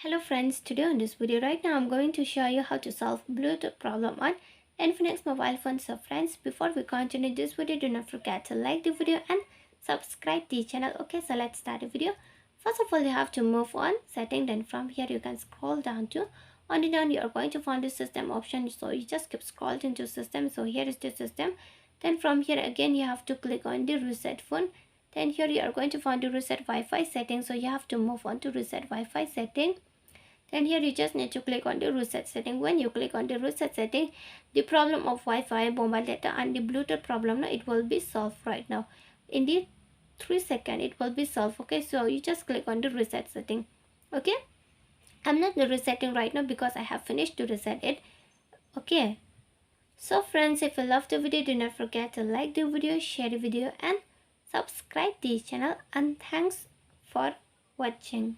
Hello friends, today on this video right now I'm going to show you how to solve Bluetooth problem on Infinix mobile phone. So friends, before we continue this video, do not forget to like the video and subscribe the channel. Okay, so let's start the video. First of all, you have to move on setting, then from here you can scroll down to on the down you are going to find the system option. So you just keep scrolling into system. So here is the system. Then from here again you have to click on the reset phone. Then here you are going to find the reset Wi-Fi setting. So you have to move on to reset Wi-Fi setting. Then here you just need to click on the reset setting. When you click on the reset setting, the problem of Wi-Fi, mobile data and the Bluetooth problem, now it will be solved right now. In the 3 seconds it will be solved. Okay, so you just click on the reset setting. Okay, I'm not resetting right now because I have finished to reset it. Okay, so friends, if you love the video, do not forget to like the video, share the video and subscribe the channel, and thanks for watching.